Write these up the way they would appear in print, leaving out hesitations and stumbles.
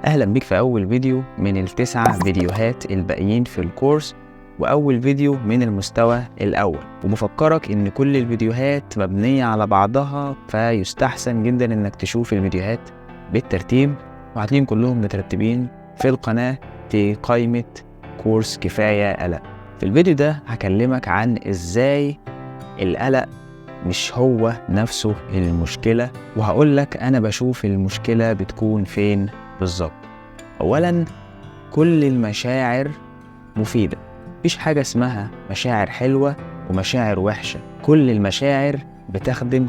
أهلا بيك في أول فيديو من ال9 فيديوهات الباقيين في الكورس، وأول فيديو من المستوى الأول. وبفكرك إن كل الفيديوهات مبنية على بعضها، فيستحسن جدا إنك تشوف الفيديوهات بالترتيب، وهتلاقيهم كلهم مترتبين في القناة في قائمة كورس كفاية قلق. في الفيديو ده هكلمك عن إزاي القلق مش هو نفسه المشكلة، وهقولك أنا بشوف المشكلة بتكون فين بالظبط. أولا، كل المشاعر مفيدة، مفيش حاجة اسمها مشاعر حلوة ومشاعر وحشة. كل المشاعر بتخدم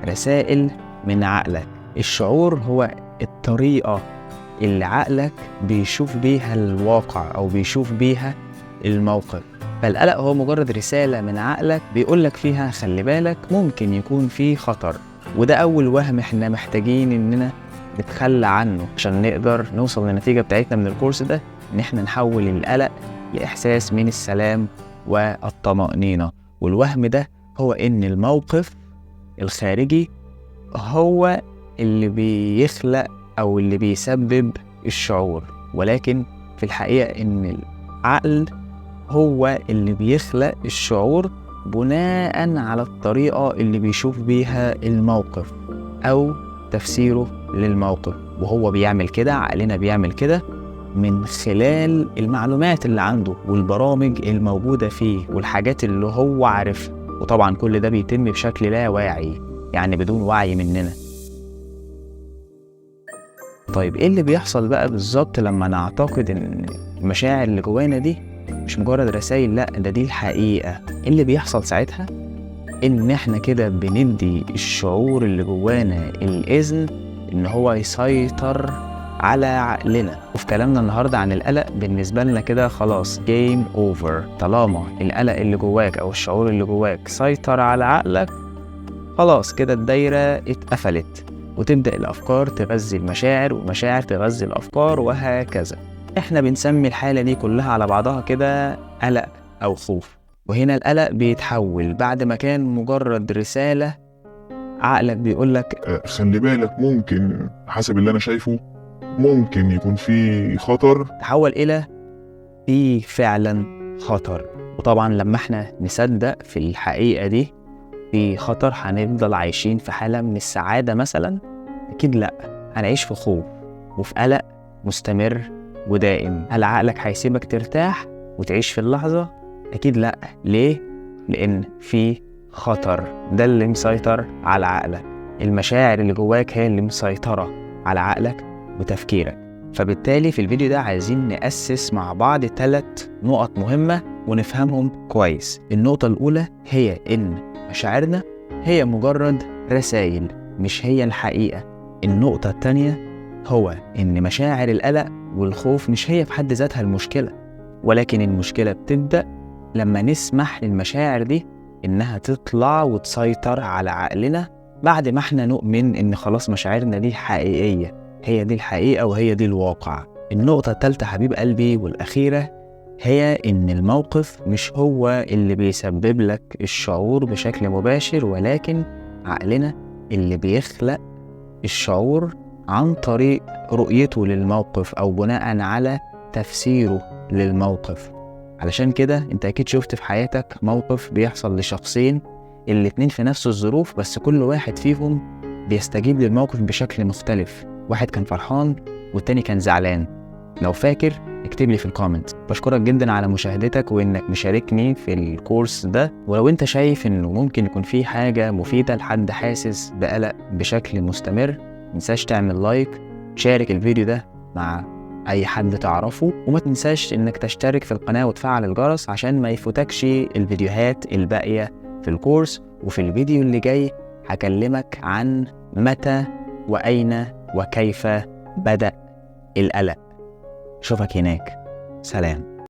رسائل من عقلك. الشعور هو الطريقة اللي عقلك بيشوف بيها الواقع أو بيشوف بيها الموقف. فالقلق هو مجرد رسالة من عقلك بيقولك فيها خلي بالك ممكن يكون فيه خطر. وده أول وهم احنا محتاجين إننا نتخلى عنه عشان نقدر نوصل للنتيجة بتاعتنا من الكورس ده، إن احنا نحول القلق لإحساس من السلام والطمأنينة. والوهم ده هو إن الموقف الخارجي هو اللي بيخلق أو اللي بيسبب الشعور، ولكن في الحقيقة إن العقل هو اللي بيخلق الشعور بناء على الطريقة اللي بيشوف بيها الموقف أو تفسيره للموقف. وهو بيعمل كده، عقلنا بيعمل كده من خلال المعلومات اللي عنده والبرامج الموجودة فيه والحاجات اللي هو عارفها. وطبعا كل ده بيتم بشكل لا واعي، يعني بدون وعي مننا. طيب ايه اللي بيحصل بقى بالظبط لما نعتقد ان المشاعر اللي جوانا دي مش مجرد رسائل، لا ده دي الحقيقة؟ اللي بيحصل ساعتها ان احنا كده بندي الشعور اللي جوانا الاذن ان هو يسيطر على عقلنا. وفي كلامنا النهاردة عن القلق بالنسبة لنا كده خلاص جيم اوفر. طالما القلق اللي جواك او الشعور اللي جواك سيطر على عقلك، خلاص كده الدايرة اتقفلت، وتبدأ الافكار تغذي المشاعر والمشاعر تغذي الافكار وهكذا. احنا بنسمي الحالة دي كلها على بعضها كده قلق او خوف. وهنا القلق بيتحول بعد ما كان مجرد رسالة عقلك بيقولك خلي بالك ممكن، حسب اللي انا شايفه ممكن يكون في خطر، تحول الى في فعلا خطر. وطبعا لما احنا نصدق في الحقيقة دي في خطر، هنفضل عايشين في حالة من السعادة مثلا؟ اكيد لا، هنعيش في خوف وفي قلق مستمر ودائم. هل عقلك هيسيبك ترتاح وتعيش في اللحظة؟ أكيد لأ. ليه؟ لأن في خطر، ده اللي مسيطر على عقلك. المشاعر اللي جواك هي اللي مسيطرة على عقلك وتفكيرك. فبالتالي في الفيديو ده عايزين نأسس مع بعض 3 نقط مهمة ونفهمهم كويس. النقطة الأولى هي إن مشاعرنا هي مجرد رسائل، مش هي الحقيقة. النقطة التانية هو إن مشاعر القلق والخوف مش هي في حد ذاتها المشكلة، ولكن المشكلة بتبدأ لما نسمح للمشاعر دي إنها تطلع وتسيطر على عقلنا بعد ما احنا نؤمن إن خلاص مشاعرنا دي حقيقية، هي دي الحقيقة وهي دي الواقع. النقطة الثالثة حبيب قلبي والأخيرة هي إن الموقف مش هو اللي بيسبب لك الشعور بشكل مباشر، ولكن عقلنا اللي بيخلق الشعور عن طريق رؤيته للموقف أو بناء على تفسيره للموقف. علشان كده انت اكيد شفت في حياتك موقف بيحصل لشخصين، الاتنين في نفس الظروف، بس كل واحد فيهم بيستجيب للموقف بشكل مختلف. واحد كان فرحان والتاني كان زعلان. لو فاكر اكتب لي في الكومنت. بشكرك جدا على مشاهدتك وانك مشاركني في الكورس ده. ولو انت شايف انه ممكن يكون فيه حاجة مفيدة لحد حاسس بقلق بشكل مستمر، منساش تعمل لايك، تشارك الفيديو ده مع اي حد تعرفه، وما تنساش انك تشترك في القناة وتفعل الجرس عشان ما يفوتكش الفيديوهات الباقية في الكورس. وفي الفيديو اللي جاي هكلمك عن متى واين وكيف بدأ القلق. اشوفك هناك. سلام.